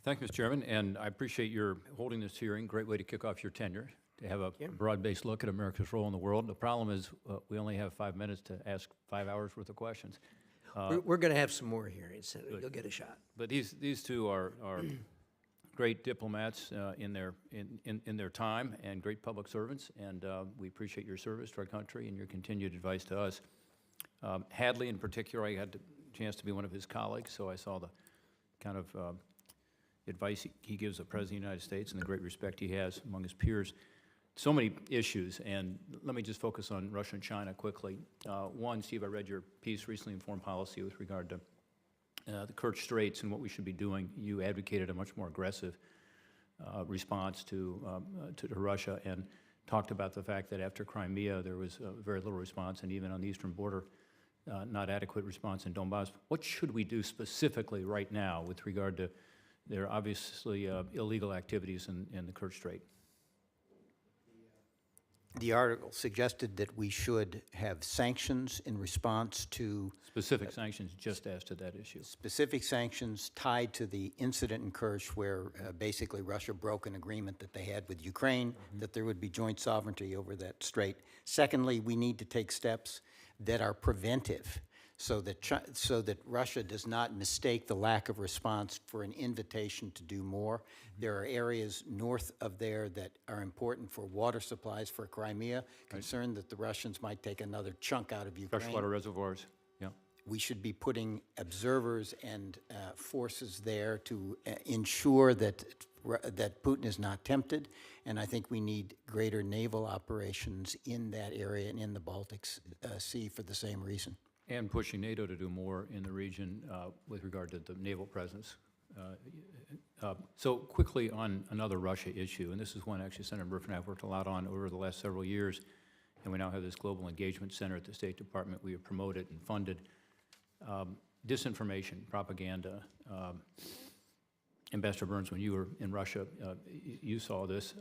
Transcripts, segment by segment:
Thank you, Mr. Chairman, and I appreciate your holding this hearing. Great way to kick off your tenure, to have a broad-based look at America's role in the world. The problem is we only have 5 minutes to ask 5 hours worth of questions. We're going to have some more hearings, Senator. You'll get a shot. But these two are great diplomats in their time and great public servants, and we appreciate your service to our country and your continued advice to us. Hadley, in particular, I had the chance to be one of his colleagues, so I saw the kind of advice he gives the President of the United States and the great respect he has among his peers. So many issues, and let me just focus on Russia and China quickly. One, Steve, I read your piece recently in Foreign Policy with regard to the Kerch Straits and what we should be doing. You advocated a much more aggressive response to Russia and talked about the fact that after Crimea there was very little response, and even on the eastern border, not adequate response in Donbass. What should we do specifically right now with regard to their obviously illegal activities in the Kerch Strait? The article suggested that we should have sanctions in response to Specific sanctions just as to that issue. specific sanctions tied to the incident in Kerch where basically Russia broke an agreement that they had with Ukraine, that there would be joint sovereignty over that strait. Secondly, we need to take steps that are preventive so that Russia does not mistake the lack of response for an invitation to do more. There are areas north of there that are important for water supplies for Crimea, concerned that the Russians might take another chunk out of Ukraine. Freshwater reservoirs, yeah. We should be putting observers and forces there to ensure that Putin is not tempted, and I think we need greater naval operations in that area and in the Baltic Sea for the same reason. And pushing NATO to do more in the region with regard to the naval presence. So quickly on another Russia issue, and this is one actually Senator Murphy and I have worked a lot on over the last several years, and we now have this Global Engagement Center at the State Department. We have promoted and funded disinformation, propaganda. Ambassador Burns, when you were in Russia, you saw this,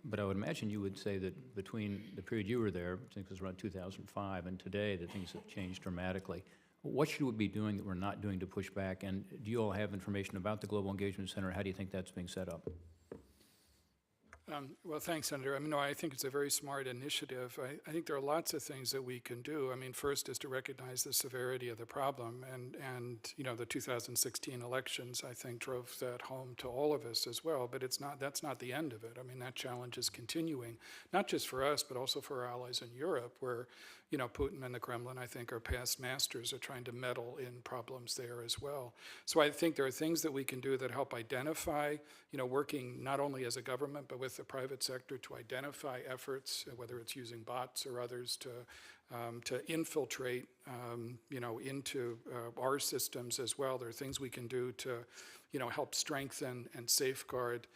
but I would imagine you would say that between the period you were there, I think it was around 2005, and today, that things have changed dramatically. What should we be doing that we're not doing to push back? And do you all have information about the Global Engagement Center? How do you think that's being set up? Well, thanks, Senator. I mean, no, I think it's a very smart initiative. I think there are lots of things that we can do. I mean, first is to recognize the severity of the problem, and you know, the 2016 elections, I think, drove that home to all of us as well. But that's not the end of it. I mean, that challenge is continuing, not just for us, but also for our allies in Europe, where, you know, Putin and the Kremlin, I think, are past masters at trying to meddle in problems there as well. So I think there are things that we can do that help identify, you know, working not only as a government, but with the private sector to identify efforts, whether it's using bots or others to infiltrate, you know, into our systems as well. There are things we can do to, you know, help strengthen and safeguard,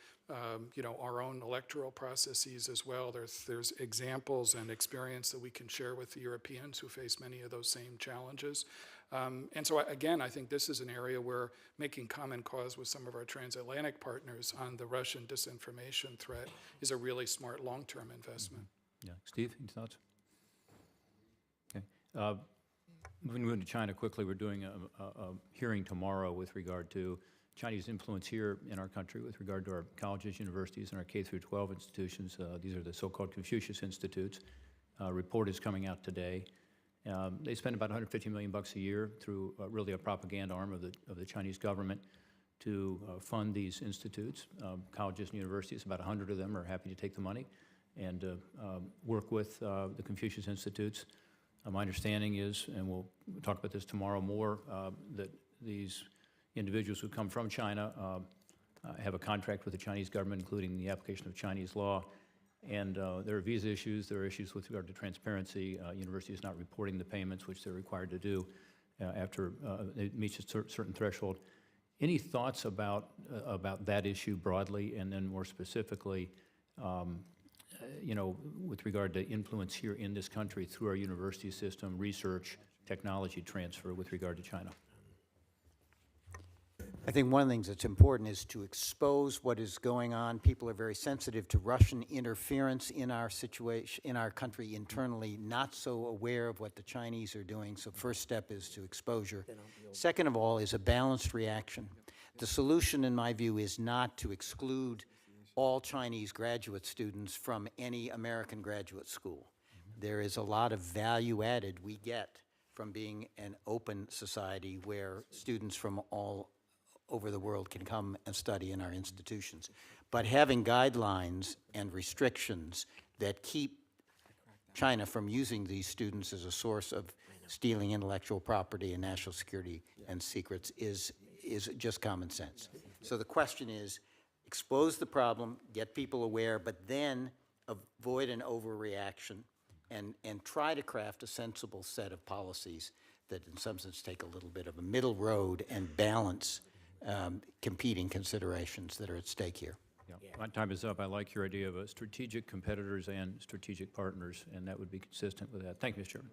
you know, our own electoral processes as well. There's examples and experience that we can share with the Europeans who face many of those same challenges. And so, again, I think this is an area where making common cause with some of our transatlantic partners on the Russian disinformation threat is a really smart long-term investment. Yeah. Steve, any thoughts? Okay. Moving to China quickly, we're doing a hearing tomorrow with regard to Chinese influence here in our country with regard to our colleges, universities, and our K-12 institutions. These are the so-called Confucius Institutes. Report is coming out today. They spend about $150 million a year through really a propaganda arm of the Chinese government to fund these institutes. Colleges and universities, about 100 of them are happy to take the money and work with the Confucius Institutes. My understanding is, and we'll talk about this tomorrow more, that these individuals who come from China have a contract with the Chinese government, including the application of Chinese law. And there are visa issues, there are issues with regard to transparency. Universities not reporting the payments, which they're required to do after it meets a certain threshold. Any thoughts about that issue broadly, and then more specifically, you know, with regard to influence here in this country through our university system, research, technology transfer with regard to China? I think one of the things that's important is to expose what is going on. People are very sensitive to Russian interference in our situation, in our country internally, not so aware of what the Chinese are doing. So first step is to exposure. Second of all is a balanced reaction. The solution, in my view, is not to exclude all Chinese graduate students from any American graduate school. There is a lot of value added we get from being an open society where students from all over the world can come and study in our institutions. But having guidelines and restrictions that keep China from using these students as a source of stealing intellectual property and national security and secrets is just common sense. So the question is, expose the problem, get people aware, but then avoid an overreaction and try to craft a sensible set of policies that in some sense take a little bit of a middle road and balance competing considerations that are at stake here. Yeah. My time is up. I like your idea of strategic competitors and strategic partners, and that would be consistent with that. Thank you, Mr. Chairman.